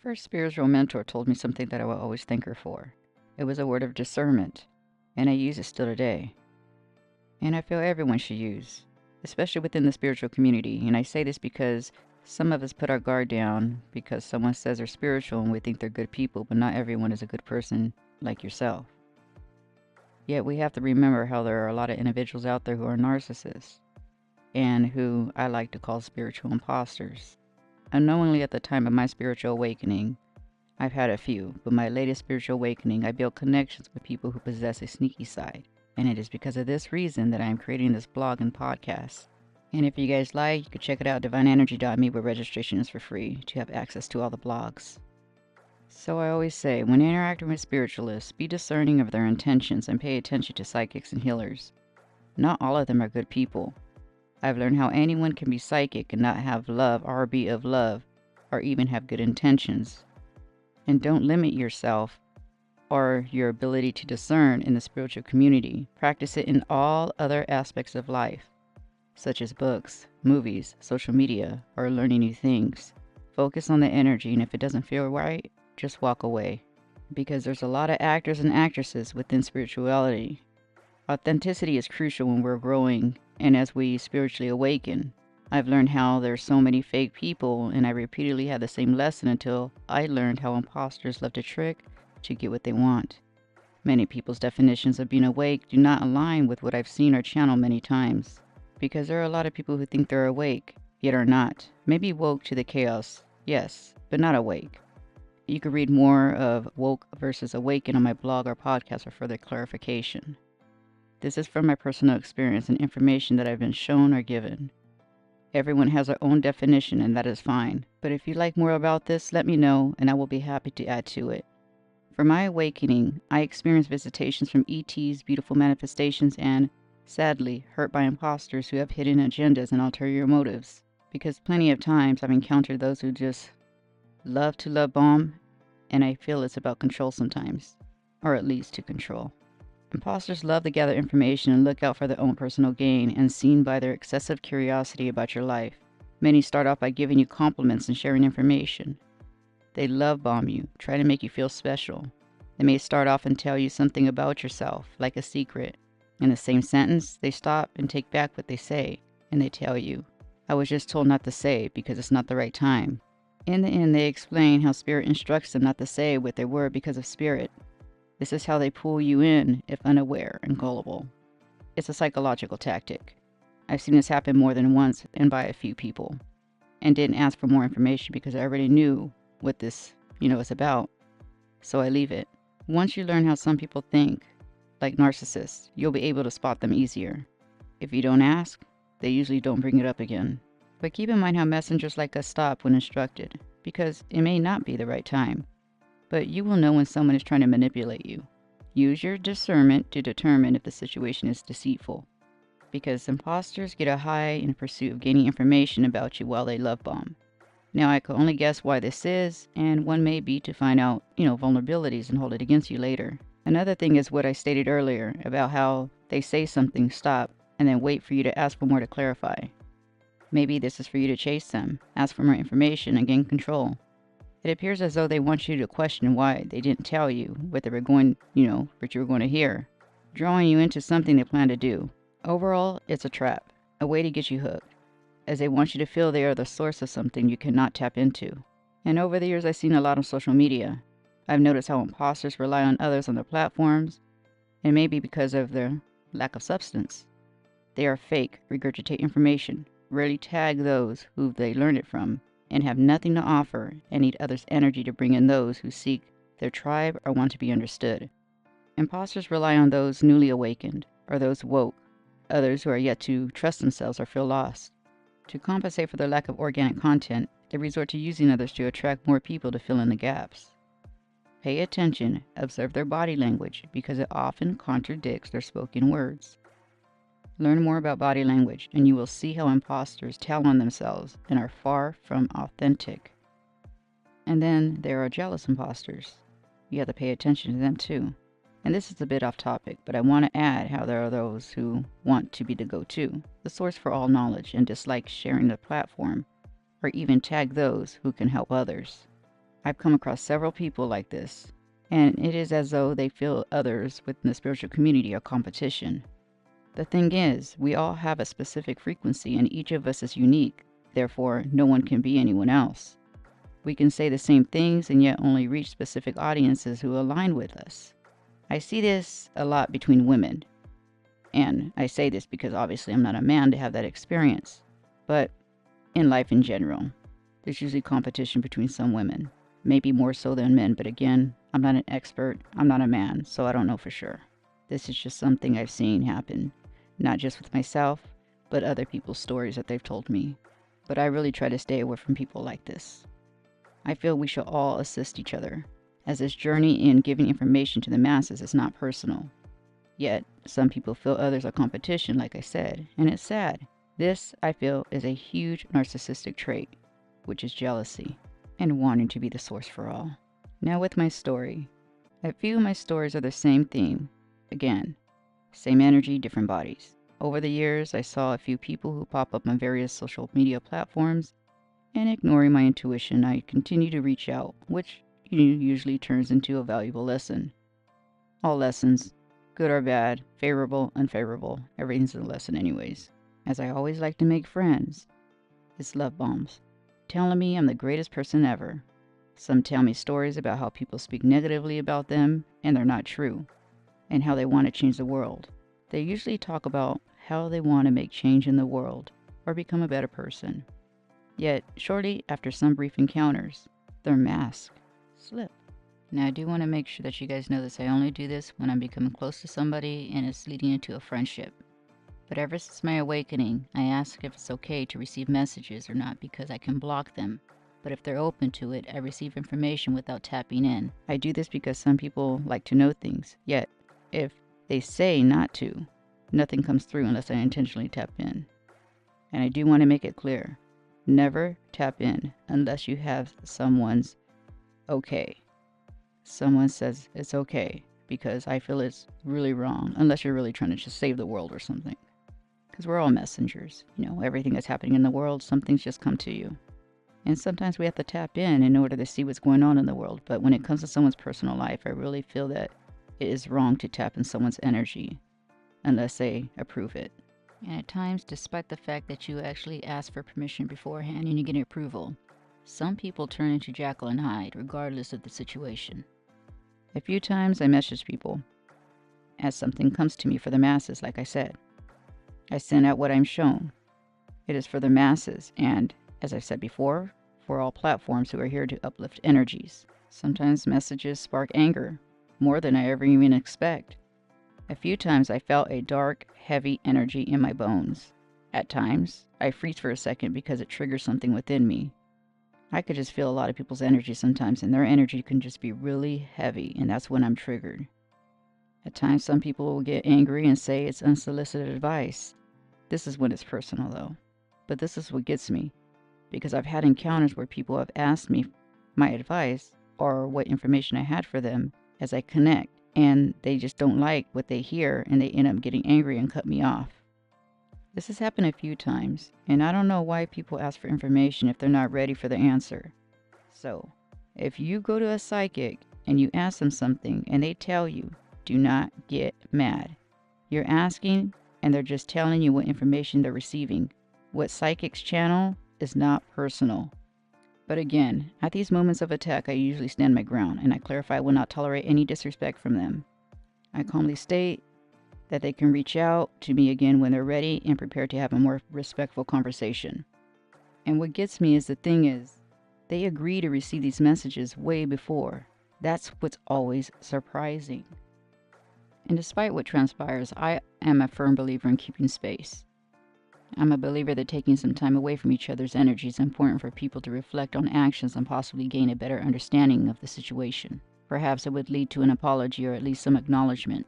first spiritual mentor told me something that I will always thank her for. It was a word of discernment, and I use it still today. And I feel everyone should use, especially within the spiritual community. And I say this because some of us put our guard down because someone says they're spiritual and we think they're good people, but not everyone is a good person like yourself. Yet we have to remember how there are a lot of individuals out there who are narcissists and who I like to call spiritual imposters. Unknowingly at the time of my spiritual awakening, I've had a few, but my latest spiritual awakening, I built connections with people who possess a sneaky side. And it is because of this reason that I am creating this blog and podcast. And if you guys like, you can check it out at divineenergy.me, where registration is for free to have access to all the blogs. So I always say, when interacting with spiritualists, be discerning of their intentions and pay attention to psychics and healers. Not all of them are good people. I've learned how anyone can be psychic and not have love or be of love or even have good intentions. And don't limit yourself or your ability to discern in the spiritual community. Practice it in all other aspects of life, such as books, movies, social media, or learning new things. Focus on the energy, and if it doesn't feel right, just walk away. Because there's a lot of actors and actresses within spirituality. Authenticity is crucial when we're growing and as we spiritually awaken. I've learned how there's so many fake people, and I repeatedly had the same lesson until I learned how imposters love to trick to get what they want. Many people's definitions of being awake do not align with what I've seen or channeled many times, because there are a lot of people who think they're awake, yet are not. Maybe woke to the chaos, yes, but not awake. You can read more of woke versus awaken on my blog or podcast for further clarification. This is from my personal experience and information that I've been shown or given. Everyone has their own definition, and that is fine. But if you'd like more about this, let me know and I will be happy to add to it. For my awakening, I experienced visitations from ETs, beautiful manifestations, and, sadly, hurt by imposters who have hidden agendas and ulterior motives. Because plenty of times I've encountered those who just love to love bomb, and I feel it's about control sometimes, or at least to control. Imposters love to gather information and look out for their own personal gain, and seen by their excessive curiosity about your life. Many start off by giving you compliments and sharing information. They love bomb you, try to make you feel special. They may start off and tell you something about yourself, like a secret. In the same sentence, they stop and take back what they say, and they tell you, I was just told not to say because it's not the right time. In the end, they explain how Spirit instructs them not to say what they were because of Spirit. This is how they pull you in if unaware and gullible. It's a psychological tactic. I've seen this happen more than once and by a few people, and didn't ask for more information because I already knew what this, is about. So I leave it. Once you learn how some people think, like narcissists, you'll be able to spot them easier. If you don't ask, they usually don't bring it up again. But keep in mind how messengers like us stop when instructed, because it may not be the right time. But you will know when someone is trying to manipulate you. Use your discernment to determine if the situation is deceitful, because imposters get a high in pursuit of gaining information about you while they love bomb. Now I can only guess why this is, and one may be to find out, vulnerabilities and hold it against you later. Another thing is what I stated earlier about how they say something, stop, and then wait for you to ask for more to clarify. Maybe this is for you to chase them, ask for more information, and gain control. It appears as though they want you to question why they didn't tell you what they were going, what you were going to hear, drawing you into something they plan to do. Overall, it's a trap, a way to get you hooked, as they want you to feel they are the source of something you cannot tap into. And over the years, I've seen a lot on social media. I've noticed how imposters rely on others on their platforms, and maybe because of their lack of substance. They are fake, regurgitate information, rarely tag those who they learned it from, and have nothing to offer and need others' energy to bring in those who seek their tribe or want to be understood. Imposters rely on those newly awakened, or those woke, others who are yet to trust themselves or feel lost. To compensate for their lack of organic content, they resort to using others to attract more people to fill in the gaps. Pay attention, observe their body language, because it often contradicts their spoken words. Learn more about body language, and you will see how imposters tell on themselves and are far from authentic. And then there are jealous imposters. You have to pay attention to them too. And this is a bit off topic, but I want to add how there are those who want to be the go-to, the source for all knowledge, and dislike sharing the platform, or even tag those who can help others. I've come across several people like this, and it is as though they feel others within the spiritual community are competition. The thing is, we all have a specific frequency and each of us is unique, therefore no one can be anyone else. We can say the same things and yet only reach specific audiences who align with us. I see this a lot between women, and I say this because obviously I'm not a man to have that experience, but in life in general, there's usually competition between some women, maybe more so than men, but again, I'm not an expert, I'm not a man, so I don't know for sure. This is just something I've seen happen, not just with myself, but other people's stories that they've told me. But I really try to stay away from people like this. I feel we should all assist each other, as this journey in giving information to the masses is not personal. Yet, some people feel others are competition, like I said, and it's sad. This, I feel, is a huge narcissistic trait, which is jealousy, and wanting to be the source for all. Now with my story. A few of my stories are the same theme. Again, same energy, different bodies. Over the years, I saw a few people who pop up on various social media platforms, and ignoring my intuition, I continue to reach out, which usually turns into a valuable lesson. All lessons, good or bad, favorable, unfavorable, everything's a lesson anyways. As I always like to make friends, it's love bombs, telling me I'm the greatest person ever. Some tell me stories about how people speak negatively about them, and they're not true, and how they want to change the world. They usually talk about how they want to make change in the world, or become a better person. Yet, shortly after some brief encounters, their mask slip. Now, I do want to make sure that you guys know this. I only do this when I'm becoming close to somebody and it's leading into a friendship. But ever since my awakening, I ask if it's okay to receive messages or not because I can block them. But if they're open to it, I receive information without tapping in. I do this because some people like to know things. Yet, if they say not to, nothing comes through unless I intentionally tap in. And I do want to make it clear. Never tap in unless you have someone's okay. Someone says it's okay, because I feel it's really wrong, unless you're really trying to just save the world or something. Because we're all messengers. Everything that's happening in the world, some things just come to you. And sometimes we have to tap in order to see what's going on in the world. But when it comes to someone's personal life, I really feel that it is wrong to tap in someone's energy unless they approve it. And at times, despite the fact that you actually ask for permission beforehand and you get approval, some people turn into Jekyll and Hyde regardless of the situation. A few times I message people as something comes to me for the masses, like I said. I send out what I'm shown. It is for the masses and, as I've said before, for all platforms who are here to uplift energies. Sometimes messages spark anger, more than I ever even expect. A few times I felt a dark, heavy energy in my bones. At times, I freeze for a second because it triggers something within me. I could just feel a lot of people's energy sometimes, and their energy can just be really heavy, and that's when I'm triggered. At times, some people will get angry and say it's unsolicited advice. This is when it's personal, though. But this is what gets me, because I've had encounters where people have asked me my advice or what information I had for them as I connect, and they just don't like what they hear, and they end up getting angry and cut me off. This has happened a few times, and I don't know why people ask for information if they're not ready for the answer. So, if you go to a psychic and you ask them something and they tell you, do not get mad. You're asking and they're just telling you what information they're receiving. What psychics channel is not personal. But again, at these moments of attack, I usually stand my ground and I clarify I will not tolerate any disrespect from them. I calmly state that they can reach out to me again when they're ready and prepared to have a more respectful conversation. And what gets me is they agree to receive these messages way before. That's what's always surprising. And despite what transpires, I am a firm believer in keeping space. I'm a believer that taking some time away from each other's energy is important for people to reflect on actions and possibly gain a better understanding of the situation. Perhaps it would lead to an apology or at least some acknowledgement.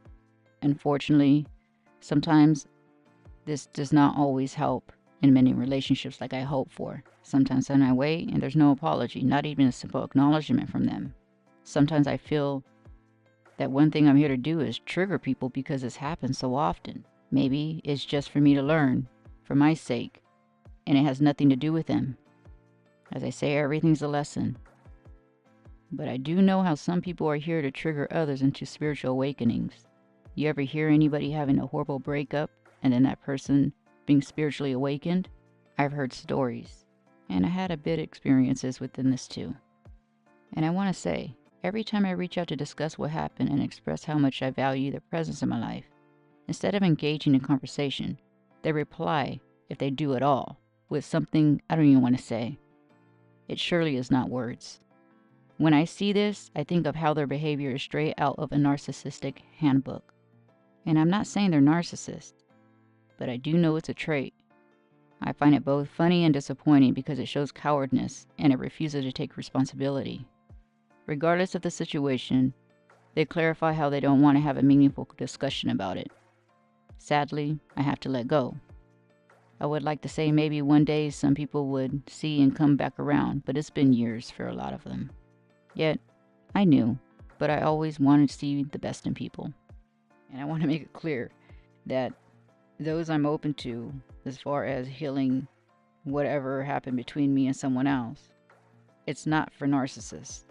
Unfortunately, sometimes this does not always help in many relationships like I hope for. Sometimes I'm away and there's no apology, not even a simple acknowledgement from them. Sometimes I feel that one thing I'm here to do is trigger people because this happens so often. Maybe it's just for me to learn, for my sake, and it has nothing to do with them. As I say, everything's a lesson. But I do know how some people are here to trigger others into spiritual awakenings. You ever hear anybody having a horrible breakup and then that person being spiritually awakened? I've heard stories, and I had a bit of experiences within this too. And I want to say, every time I reach out to discuss what happened and express how much I value their presence in my life, instead of engaging in conversation, they reply, if they do at all, with something I don't even want to say. It surely is not words. When I see this, I think of how their behavior is straight out of a narcissistic handbook. And I'm not saying they're narcissists, but I do know it's a trait. I find it both funny and disappointing because it shows cowardice and a refusal to take responsibility. Regardless of the situation, they clarify how they don't want to have a meaningful discussion about it. Sadly, I have to let go. I would like to say maybe one day some people would see and come back around, but it's been years for a lot of them. Yet, I knew, but I always wanted to see the best in people. And I want to make it clear that those I'm open to, as far as healing whatever happened between me and someone else, it's not for narcissists.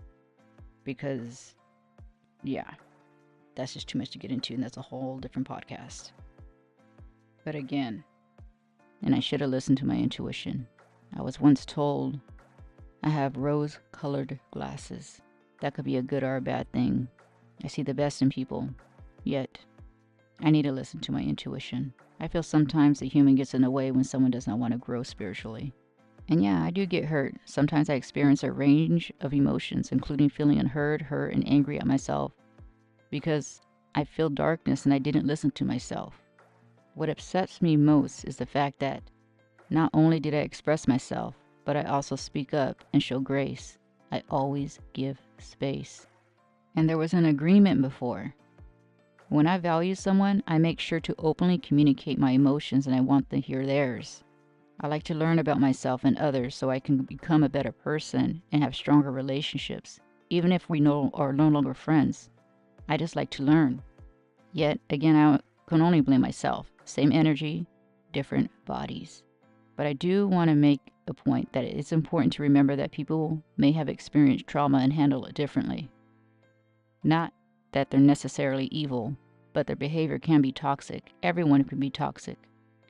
Because, yeah, that's just too much to get into, and that's a whole different podcast. But again, and I should have listened to my intuition. I was once told I have rose-colored glasses. That could be a good or a bad thing. I see the best in people, yet I need to listen to my intuition. I feel sometimes the human gets in the way when someone does not want to grow spiritually. And yeah, I do get hurt. Sometimes I experience a range of emotions, including feeling unheard, hurt, and angry at myself because I feel darkness and I didn't listen to myself. What upsets me most is the fact that not only did I express myself, but I also speak up and show grace. I always give space. And there was an agreement before. When I value someone, I make sure to openly communicate my emotions and I want to hear theirs. I like to learn about myself and others so I can become a better person and have stronger relationships, even if we are no longer friends. I just like to learn. Yet, again, I can only blame myself. Same energy, different bodies. But I do want to make a point that it's important to remember that people may have experienced trauma and handle it differently. Not that they're necessarily evil, but their behavior can be toxic. Everyone can be toxic.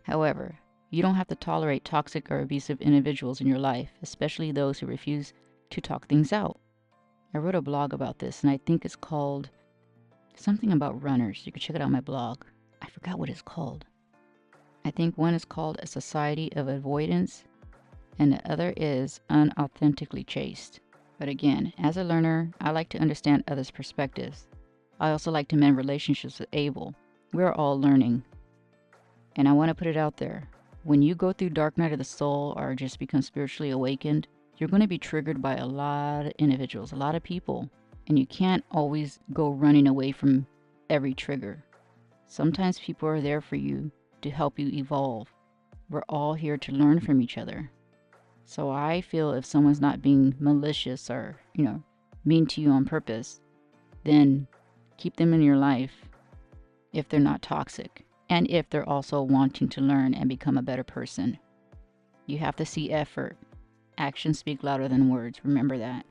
However, you don't have to tolerate toxic or abusive individuals in your life, especially those who refuse to talk things out. I wrote a blog about this, and I think it's called something about runners. You can check it out on my blog. I forgot what it's called. I think one is called A Society of Avoidance, and the other is Unauthentically Chaste. But again, as a learner, I like to understand others' perspectives. I also like to mend relationships with Abel. We're all learning. And I want to put it out there. When you go through dark night of the soul or just become spiritually awakened, you're going to be triggered by a lot of individuals, a lot of people. And you can't always go running away from every trigger. Sometimes people are there for you to help you evolve. We're all here to learn from each other. So I feel if someone's not being malicious or, mean to you on purpose, then keep them in your life if they're not toxic and if they're also wanting to learn and become a better person. You have to see effort. Actions speak louder than words. Remember that.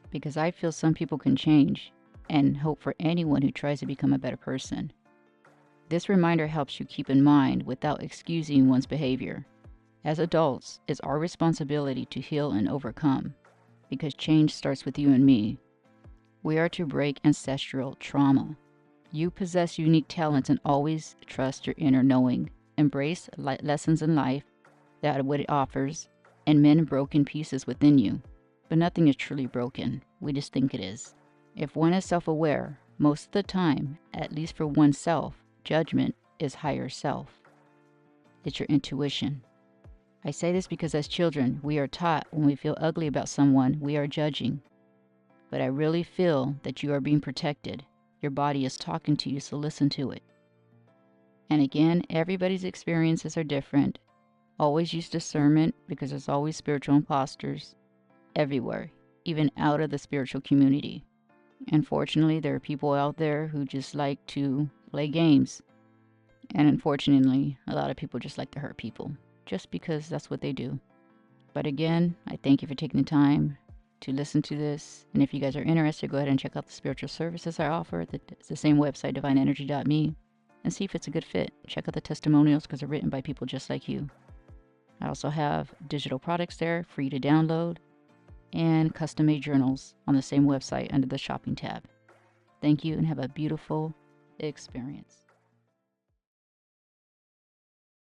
Because I feel some people can change and hope for anyone who tries to become a better person. This reminder helps you keep in mind without excusing one's behavior. As adults, it's our responsibility to heal and overcome, because change starts with you and me. We are to break ancestral trauma. You possess unique talents and always trust your inner knowing. Embrace lessons in life that what it offers and mend broken pieces within you. But nothing is truly broken. We just think it is. If one is self-aware, most of the time, at least for oneself, judgment is higher self. It's your intuition. I say this because as children, we are taught when we feel ugly about someone, we are judging. But I really feel that you are being protected. Your body is talking to you, so listen to it. And again, everybody's experiences are different. Always use discernment because there's always spiritual imposters everywhere, even out of the spiritual community. Unfortunately, there are people out there who just like to play games. And unfortunately, a lot of people just like to hurt people, just because that's what they do. But again, I thank you for taking the time to listen to this. And if you guys are interested, go ahead and check out the spiritual services I offer. It's the same website, divineenergy.me, and see if it's a good fit. Check out the testimonials because they're written by people just like you. I also have digital products there, free to download, and custom-made journals on the same website under the shopping tab. Thank you and have a beautiful experience.